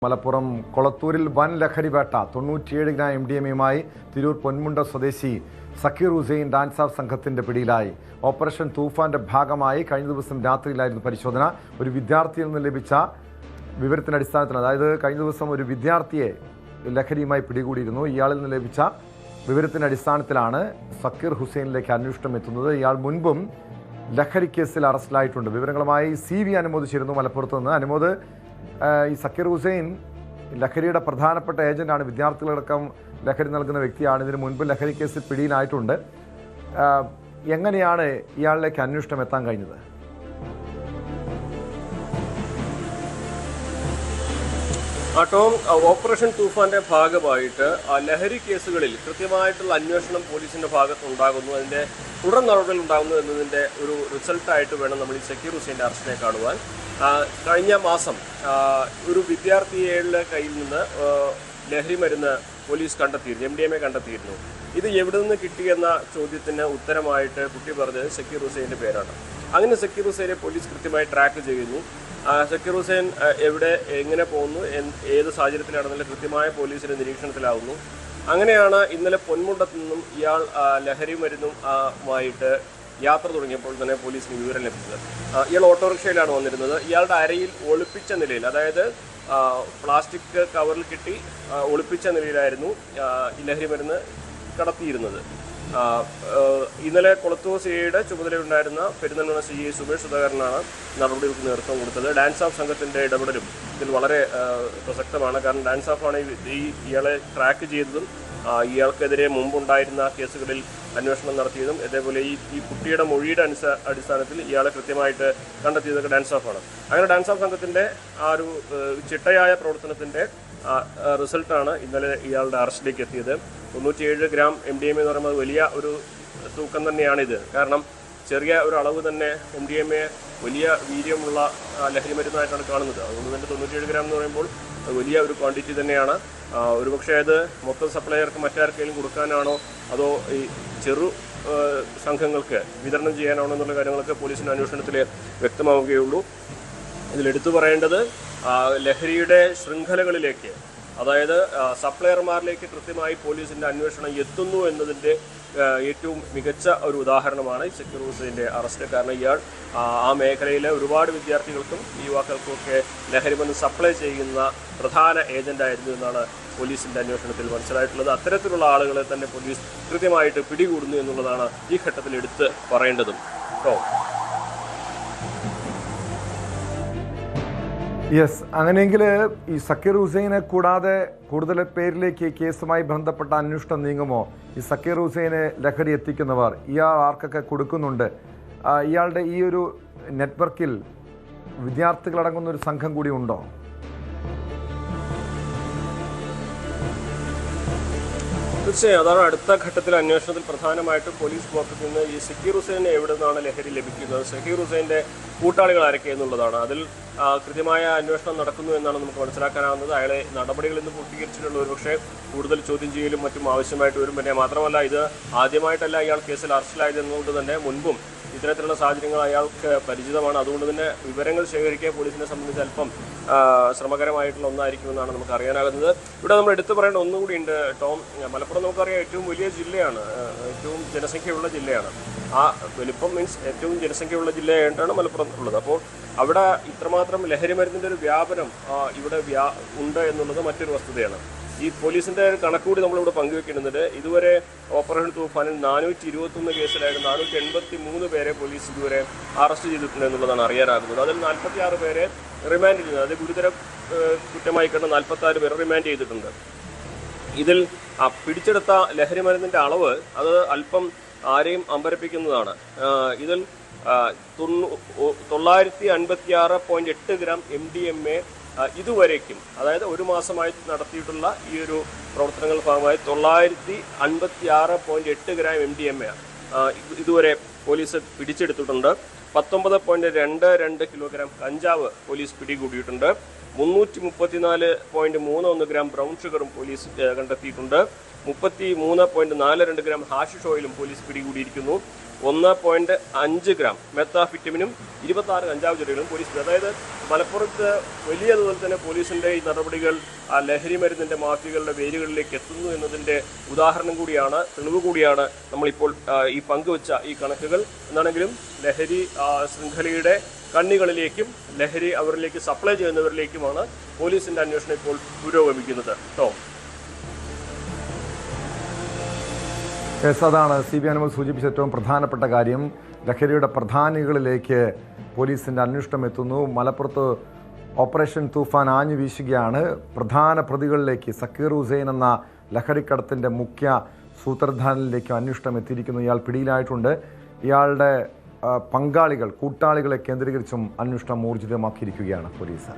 മലപ്പുറം കൊളത്തൂരിൽ വൻ ലഹരിവേട്ട 97 ഗ്രാം MDMA-യുമായി തിരൂർ പൊന്മുണ്ട സ്വദേശി Zakir Hussain dance of സംഘത്തിന്റെ പിടിയിലായി. ഓപ്പറേഷൻ തൂഫാന്റെ ഭാഗമായി കഴിഞ്ഞ ദിവസം രാത്രിയിലായിരുന്നു പരിശോധന. ഒരു വിദ്യാർത്ഥിയിൽ നിന്ന് ലഭിച്ച വിവരത്തിന്റെ അടിസ്ഥാനത്തിൽ, അതായത് കഴിഞ്ഞ ദിവസം ഒരു വിദ്യാർത്ഥിയെ ലഹരിയുമായി പിടികൂടിയിരുന്നു. ഇയാളിൽ നിന്ന് ലഭിച്ച വിവരത്തിന്റെ അടിസ്ഥാനത്തിലാണ് സക്കീർ ഹുസൈനിലേക്ക് അന്വേഷണം എത്തുന്നത്. ഇയാൾ മുൻപും ലഹരി കേസിൽ അറസ്റ്റിലായിട്ടുണ്ട്. വിവരങ്ങളുമായി CV അനുമോദ് ചേരുന്നു മലപ്പുറത്ത് നിന്ന്. അനുമോദ്, ഈ സക്കീർ ഹുസൈൻ ലഹരിയുടെ പ്രധാനപ്പെട്ട ഏജന്റാണ്, വിദ്യാർത്ഥികളടക്കം ലഹരി നൽകുന്ന വ്യക്തിയാണ്. ഇതിനു മുൻപ് ലഹരി കേസിൽ പിടിയിലായിട്ടുണ്ട്. എങ്ങനെയാണ് ഇയാളിലേക്ക് അന്വേഷണം എത്താൻ കഴിഞ്ഞത്? ടോം, ഓപ്പറേഷൻ തൂഫാന്റെ ഭാഗമായിട്ട് ലഹരി കേസുകളിൽ കൃത്യമായിട്ടുള്ള അന്വേഷണം പോലീസിന്റെ ഭാഗത്ത് ഉണ്ടാകുന്നു, അതിന്റെ തുടർ നടപടികൾ ഉണ്ടാകുന്നു എന്നതിന്റെ ഒരു റിസൾട്ടായിട്ട് വേണം നമ്മൾ ഈ സക്കീർ ഹുസൈൻ്റെ അറസ്റ്റിനെ കാണുവാൻ. കഴിഞ്ഞ മാസം ഒരു വിദ്യാർത്ഥിയുടെ കയ്യിൽ നിന്ന് ലഹരി മരുന്ന് പോലീസ് കണ്ടെത്തിയിരുന്നു, MDMA കണ്ടെത്തിയിരുന്നു. ഇത് എവിടെ നിന്ന് കിട്ടിയെന്ന ചോദ്യത്തിന് ഉത്തരമായിട്ട് കുട്ടി പറഞ്ഞത് സക്കീർ ഹുസൈൻ്റെ പേരാണ്. അങ്ങനെ സക്കീർ ഹുസൈനെ പോലീസ് കൃത്യമായി ട്രാക്ക് ചെയ്യുന്നു. സക്കീർ ഹുസൈൻ എവിടെ എങ്ങനെ പോകുന്നു, ഏത് സാഹചര്യത്തിലാണെന്നുള്ള കൃത്യമായ പോലീസിന്റെ നിരീക്ഷണത്തിലാവുന്നു. അങ്ങനെയാണ് ഇന്നലെ പൊന്മുണ്ടത്തു നിന്നും ഇയാൾ ലഹരി മരുന്നുമായിട്ട് യാത്ര തുടങ്ങിയപ്പോൾ തന്നെ പോലീസിന് വിവരം ലഭിച്ചത്. ഇയാൾ ഓട്ടോറിക്ഷയിലാണ് വന്നിരുന്നത്. ഇയാളുടെ അരയിൽ ഒളിപ്പിച്ച നിലയിൽ, അതായത് പ്ലാസ്റ്റിക് കവറിൽ കെട്ടി ഒളിപ്പിച്ച നിലയിലായിരുന്നു ഈ ലഹരി മരുന്ന് കടത്തിയിരുന്നത്. ഇന്നലെ കൊളത്തൂർ CIയുടെ ചുമതലയുണ്ടായിരുന്ന പെരുന്തൽമണ്ണ CI സുബേഷ് സുധാകരനാണ് നടപടികൾക്ക് നേതൃത്വം കൊടുത്തത്. ഡാൻസ് ഓഫ് സംഘത്തിന്റെ ഇടപെടലും ഇതിൽ വളരെ പ്രസക്തമാണ്. കാരണം ഡാൻസ് ഓഫ് ആണ് ഇയാളെ ട്രാക്ക് ചെയ്തതും ഇയാൾക്കെതിരെ മുമ്പുണ്ടായിരുന്ന കേസുകളിൽ അന്വേഷണം നടത്തിയതും അതേപോലെ ഈ കുട്ടിയുടെ മൊഴിയുടെ അടിസ്ഥാനത്തിൽ ഇയാളെ കൃത്യമായിട്ട് കണ്ടെത്തിയതൊക്കെ ഡാൻസ് ഓഫ് ആണ്. അങ്ങനെ ഡാൻസ് ഓഫ് സംഘത്തിന്റെ ആ ഒരു ചിട്ടയായ പ്രവർത്തനത്തിന്റെ റിസൾട്ടാണ് ഇന്നലെ ഇയാളുടെ അറസ്റ്റിലേക്ക് എത്തിയത്. 97 ഗ്രാം MDMA എന്ന് പറയുമ്പോൾ വലിയ ഒരു തൂക്കം തന്നെയാണിത്. കാരണം ചെറിയ ഒരു അളവ് തന്നെ MDMA വലിയ വീര്യമുള്ള ലഹരി മരുന്നായിട്ടാണ് കാണുന്നത്. അതുകൊണ്ട് തന്നെ 97 ഗ്രാം എന്ന് പറയുമ്പോൾ വലിയ ഒരു ക്വാണ്ടിറ്റി തന്നെയാണ്. ഒരുപക്ഷെ അത് മൊത്തം സപ്ലയർക്ക് മറ്റാർക്കെങ്കിലും കൊടുക്കാനാണോ അതോ ഈ ചെറു സംഘങ്ങൾക്ക് വിതരണം ചെയ്യാനാണോ എന്നുള്ള കാര്യങ്ങളൊക്കെ പോലീസിൻ്റെ അന്വേഷണത്തിൽ വ്യക്തമാവുകയുള്ളൂ. ഇതിലെടുത്തു പറയേണ്ടത് ലഹരിയുടെ ശൃംഖലകളിലേക്ക്, അതായത് സപ്ലയർമാരിലേക്ക് കൃത്യമായി പോലീസിൻ്റെ അന്വേഷണം എത്തുന്നു എന്നതിൻ്റെ ഏറ്റവും മികച്ച ഒരു ഉദാഹരണമാണ് ഈ സക്കീർ ഹുസൈൻ്റെ അറസ്റ്റ്. കാരണം ഇയാൾ ആ മേഖലയിലെ ഒരുപാട് വിദ്യാർത്ഥികൾക്കും യുവാക്കൾക്കുമൊക്കെ ലഹരി മരുന്ന് സപ്ലൈ ചെയ്യുന്ന പ്രധാന ഏജൻ്റായിരുന്നു എന്നാണ് പോലീസിൻ്റെ അന്വേഷണത്തിൽ മനസ്സിലായിട്ടുള്ളത്. അത്തരത്തിലുള്ള ആളുകളെ തന്നെ പോലീസ് കൃത്യമായിട്ട് പിടികൂടുന്നു എന്നുള്ളതാണ് ഈ ഘട്ടത്തിൽ എടുത്ത് പറയേണ്ടതും. യെസ്, അങ്ങനെയെങ്കിൽ ഈ സക്കീർ ഹുസൈനെ കൂടാതെ കൂടുതൽ പേരിലേക്ക് ഈ കേസുമായി ബന്ധപ്പെട്ട അന്വേഷണം നീങ്ങുമോ? ഈ സക്കീർ ഹുസൈനെ ലഹരി എത്തിക്കുന്നവർ, ഇയാൾ ആർക്കൊക്കെ കൊടുക്കുന്നുണ്ട്? ഇയാളുടെ ഈ ഒരു നെറ്റ്വർക്കിൽ വിദ്യാർത്ഥികളടങ്ങുന്ന ഒരു സംഘം കൂടി ഉണ്ടോ? തീർച്ചയായും അതാണ് അടുത്ത ഘട്ടത്തിൽ അന്വേഷണത്തിൽ പ്രധാനമായിട്ടും പോലീസ് ഭാഗത്ത് നിന്ന് ഈ സക്കീർ ഹുസൈന് എവിടെ നിന്നാണ് ലഹരി ലഭിക്കുന്നത്, സക്കീർ ഹുസൈൻ്റെ കൂട്ടാളികൾ ആരൊക്കെ എന്നുള്ളതാണ്. അതിൽ കൃത്യമായ അന്വേഷണം നടക്കുന്നു എന്നാണ് നമുക്ക് മനസ്സിലാക്കാനാവുന്നത്. അയാളെ നടപടികൾ ഇന്ന് പൂർത്തീകരിച്ചിട്ടുള്ള ഒരുപക്ഷെ കൂടുതൽ ചോദ്യം ചെയ്യലും മറ്റും ആവശ്യമായിട്ട് വരും. പിന്നെ മാത്രമല്ല, ഇത് ആദ്യമായിട്ടല്ല ഇയാൾ കേസിൽ അറസ്റ്റിലായതെന്നുകൊണ്ട് തന്നെ മുൻപും ഇത്തരത്തിലുള്ള സാഹചര്യങ്ങൾ അയാൾക്ക് പരിചിതമാണ്. അതുകൊണ്ട് തന്നെ വിവരങ്ങൾ ശേഖരിക്കാൻ പോലീസിനെ സംബന്ധിച്ച് അല്പം ശ്രമകരമായിട്ടുള്ള ഒന്നായിരിക്കുമെന്നാണ് നമുക്ക് അറിയാനാകുന്നത്. ഇവിടെ നമ്മൾ എടുത്തു പറയേണ്ട ഒന്നുകൂടി ഉണ്ട് ടോം. മലപ്പുറം നമുക്കറിയാം ഏറ്റവും വലിയ ജില്ലയാണ്, ഏറ്റവും ജനസംഖ്യയുള്ള ജില്ലയാണ്. ആ വലിപ്പം മീൻസ് ഏറ്റവും ജനസംഖ്യയുള്ള ജില്ലയായിട്ടാണ് മലപ്പുറം ഉള്ളത്. അപ്പോൾ അവിടെ ഇത്രമാത്രം ലഹരി മരുന്നിൻ്റെ ഒരു വ്യാപനം ഇവിടെ ഉണ്ട് എന്നുള്ളത് മറ്റൊരു വസ്തുതയാണ്. ഈ പോലീസിൻ്റെ കണക്കുകൂടി നമ്മളിവിടെ പങ്കുവെക്കേണ്ടതുണ്ട്. ഇതുവരെ ഓപ്പറേഷൻ തൂഫാനിൽ 421 കേസിലായിട്ട് 483 പേരെ പോലീസ് ഇതുവരെ അറസ്റ്റ് ചെയ്തിട്ടുണ്ട് എന്നുള്ളതാണ് അറിയാനാകുന്നത്. അതിൽ 46 പേരെ റിമാൻഡ് ചെയ്യുന്നത്, അത് ഗുരുതര കുറ്റമായി കണ്ട 46 പേരെ റിമാൻഡ് ചെയ്തിട്ടുണ്ട്. ഇതിൽ പിടിച്ചെടുത്ത ലഹരി മരുന്നിൻ്റെ അളവ് അത് അല്പം ആരെയും അമ്പരപ്പിക്കുന്നതാണ്. ഇതിൽ 956.8 ഗ്രാം MDMA ഇതുവരേക്കും, അതായത് ഒരു മാസമായി നടത്തിയിട്ടുള്ള ഈ ഒരു പ്രവർത്തനങ്ങളുടെ ഭാഗമായി 956.8 ഗ്രാം MDMA ഇതുവരെ പോലീസ് പിടിച്ചെടുത്തിട്ടുണ്ട്. 19.22 കിലോഗ്രാം കഞ്ചാവ് പോലീസ് പിടികൂടിയിട്ടുണ്ട്. 334.31 ഗ്രാം ബ്രൗൺ ഷുഗറും പോലീസ് കണ്ടെത്തിയിട്ടുണ്ട്. 33.42 ഗ്രാം ഹാഷിഷ് ഓയിലും പോലീസ് പിടികൂടിയിരിക്കുന്നു. 1.5 ഗ്രാം മെത്താഫിറ്റമിനും 26 കഞ്ചാവ് ചെടികളും പോലീസ്. അതായത് മലപ്പുറത്ത് വലിയ തോതിൽ തന്നെ പോലീസിന്റെ ഈ നടപടികൾ ലഹരി മരുന്നിന്റെ മാഫിയകളുടെ വേരുകളിലേക്ക് എത്തുന്നു എന്നതിന്റെ ഉദാഹരണം കൂടിയാണ്, തെളിവ് കൂടിയാണ് നമ്മളിപ്പോൾ ഈ പങ്കുവച്ച ഈ കണക്കുകൾ. എന്നാണെങ്കിലും ലഹരി ശൃംഖലയുടെ കണ്ണികളിലേക്കും ലഹരി അവരിലേക്ക് സപ്ലൈ ചെയ്യുന്നവരിലേക്കുമാണ് പോലീസിന്റെ അന്വേഷണം ഇപ്പോൾ പുരോഗമിക്കുന്നത്. അതാണ് CB അനുമൽ സൂചിപ്പിച്ച ഏറ്റവും പ്രധാനപ്പെട്ട കാര്യം. ലഹരിയുടെ പ്രധാനികളിലേക്ക് പോലീസിൻ്റെ അന്വേഷണം എത്തുന്നു. മലപ്പുറത്ത് ഓപ്പറേഷൻ തൂഫാൻ ആഞ്ഞു വീശുകയാണ്. പ്രധാന പ്രതികളിലേക്ക് സക്കീർ ഹുസൈൻ എന്ന ലഹരിക്കടത്തിൻ്റെ മുഖ്യ സൂത്രധാരനിലേക്ക് അന്വേഷണം എത്തിയിരിക്കുന്നു. ഇയാൾ പിടിയിലായിട്ടുണ്ട്. ഇയാളുടെ പങ്കാളികൾ, കൂട്ടാളികളെ കേന്ദ്രീകരിച്ചും അന്വേഷണം ഊർജിതമാക്കിയിരിക്കുകയാണ് പോലീസ്.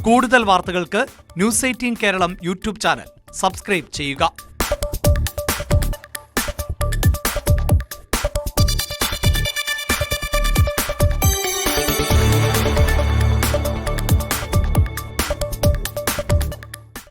കൂടുതൽ വാർത്തകൾക്ക് News 18 Keralam YouTube channel subscribe ചെയ്യുക.